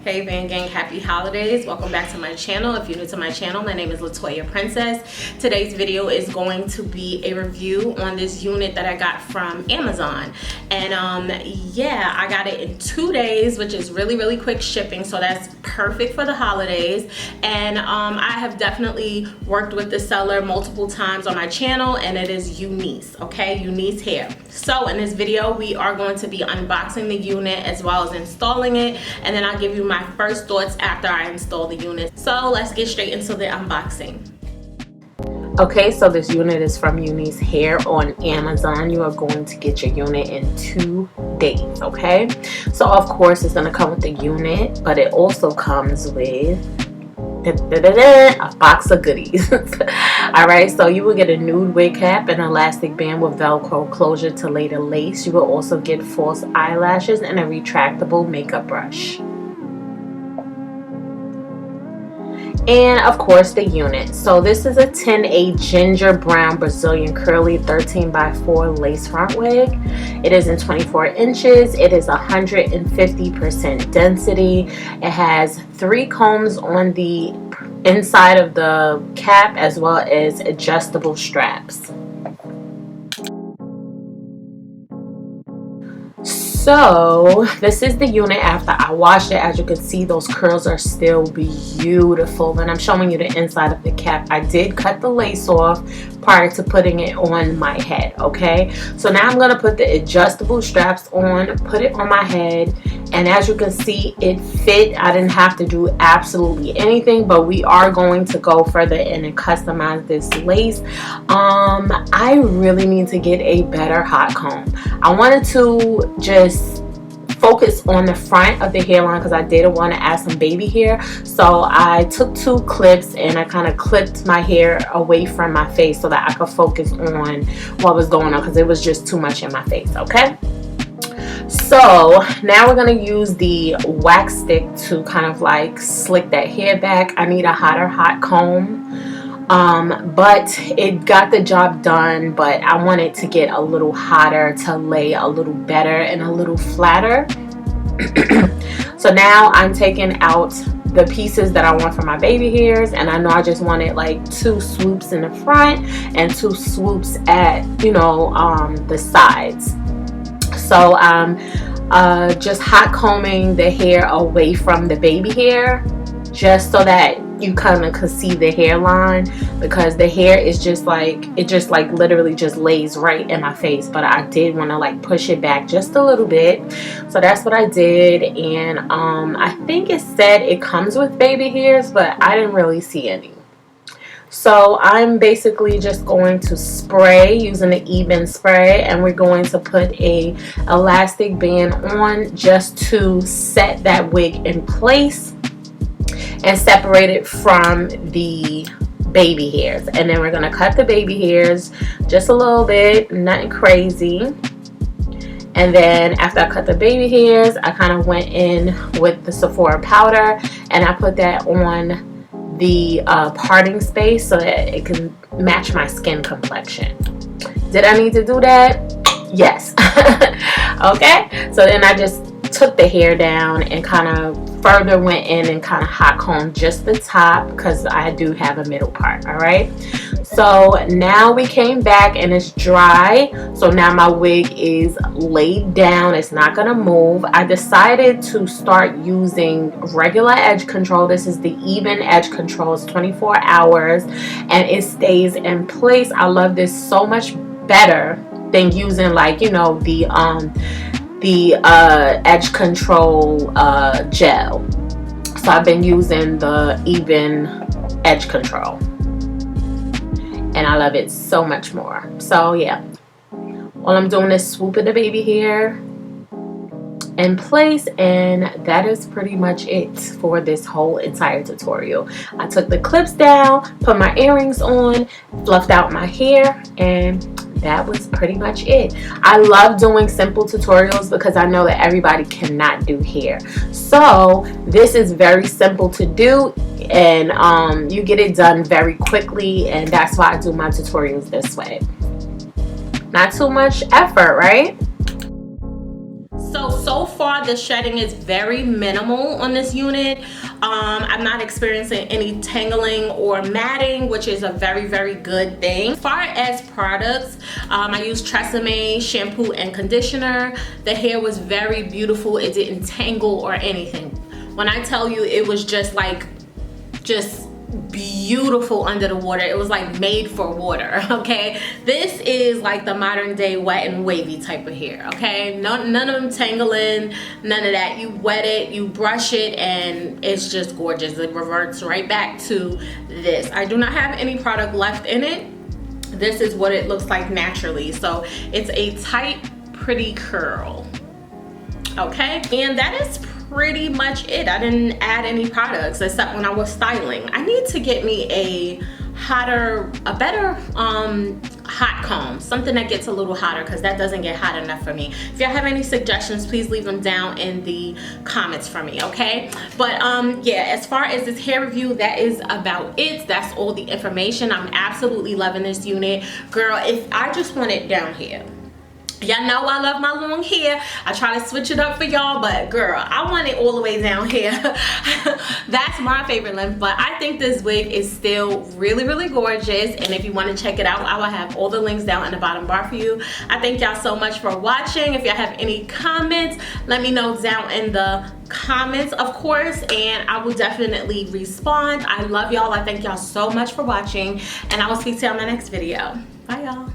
Hey Van Gang, happy holidays. Welcome back to my channel. If you're new to my channel, my name is LaToya Princess. Today's video is going to be a review on this unit that I got from Amazon. And yeah, I got it in 2 days, which is really quick shipping, so that's perfect for the holidays. And I have definitely worked with the seller multiple times on my channel, and it is Unice, okay? Unice hair. So in this video, we are going to be unboxing the unit as well as installing it, and then I'll give you my first thoughts after I install the unit. So let's get straight into the unboxing. Okay, so this unit is from Unice Hair on Amazon. You are going to get your unit in 2 days, okay? So of course it's gonna come with the unit, but it also comes with a box of goodies. Alright, so you will get a nude wig cap, an elastic band with velcro closure to lay the lace. You will also get false eyelashes and a retractable makeup brush. And of course the unit. So this is a 10A ginger brown Brazilian curly 13x4 lace front wig. It is in 24 inches. It is 150% density. It has 3 combs on the inside of the cap as well as adjustable straps. So this is the unit after I washed it. As you can see, those curls are still beautiful, and I'm showing you the inside of the cap. I did cut the lace off prior to putting it on my head, okay? So now I'm gonna put the adjustable straps on, put it on my head, and as you can see, it fit. I didn't have to do absolutely anything, but we are going to go further in and customize this lace. I really need to get a better hot comb. I wanted to just focus on the front of the hairline because I did want to add some baby hair. So I took 2 clips and I kind of clipped my hair away from my face so that I could focus on what was going on because it was just too much in my face, okay? So now we're going to use the wax stick to kind of like slick that hair back. I need a hotter hot comb. But it got the job done, but I want it to get a little hotter to lay a little better and a little flatter. So now I'm taking out the pieces that I want for my baby hairs, and I know I just wanted like 2 swoops in the front and 2 swoops at, you know, the sides. So I'm just hot combing the hair away from the baby hair just so that you kind of could see the hairline, because the hair is just like, it just like literally just lays right in my face, but I did want to like push it back just a little bit. So that's what I did, and I think it said it comes with baby hairs, but I didn't really see any. So I'm basically just going to spray using the even spray, and we're going to put a elastic band on just to set that wig in place and separate it from the baby hairs. And then we're going to cut the baby hairs just a little bit, nothing crazy. And then after I cut the baby hairs, I kind of went in with the Sephora powder and I put that on the parting space so that it can match my skin complexion. Did I need to do that? Yes. Okay, so then I just took the hair down and kind of further went in and kind of hot combed just the top because I do have a middle part. All right, so now we came back and it's dry. So now my wig is laid down, it's not gonna move. I decided to start using regular edge control. This is the even edge control. It's 24 hours and it stays in place. I love this so much better than using, like, you know, the edge control gel. So I've been using the even edge control and I love it so much more. So yeah, all I'm doing is swooping the baby hair in place, and that is pretty much it for this whole entire tutorial. I took the clips down, put my earrings on, fluffed out my hair, and that was pretty much it. I love doing simple tutorials because I know that everybody cannot do hair. So this is very simple to do, and you get it done very quickly, and that's why I do my tutorials this way. Not too much effort, right? So far the shedding is very minimal on this unit. I'm not experiencing any tangling or matting, which is a very good thing. As far as products, I used Tresemme shampoo and conditioner. The hair was very beautiful. It didn't tangle or anything. When I tell you, it was just beautiful under the water. It was like made for water. Okay, this is like the modern day wet and wavy type of hair. Okay, none of them tangling, none of that. You wet it, you brush it, and it's just gorgeous. It reverts right back to this. I do not have any product left in it. This is what it looks like naturally. So it's a tight, pretty curl. Okay, and that is pretty much it. I didn't add any products except when I was styling. I need to get me a better hot comb, something that gets a little hotter, because that doesn't get hot enough for me. If y'all have any suggestions, please leave them down in the comments for me, okay? But yeah, as far as this hair review, that is about it. That's all the information. I'm absolutely loving this unit. Girl, if I just want it down here. Y'all know I love my long hair. I try to switch it up for y'all, but girl, I want it all the way down here. That's my favorite length, but I think this wig is still really gorgeous. And if you want to check it out, I will have all the links down in the bottom bar for you. I thank y'all so much for watching. If y'all have any comments, let me know down in the comments, of course, and I will definitely respond. I love y'all. I thank y'all so much for watching, and I will speak to you on my next video. Bye, y'all.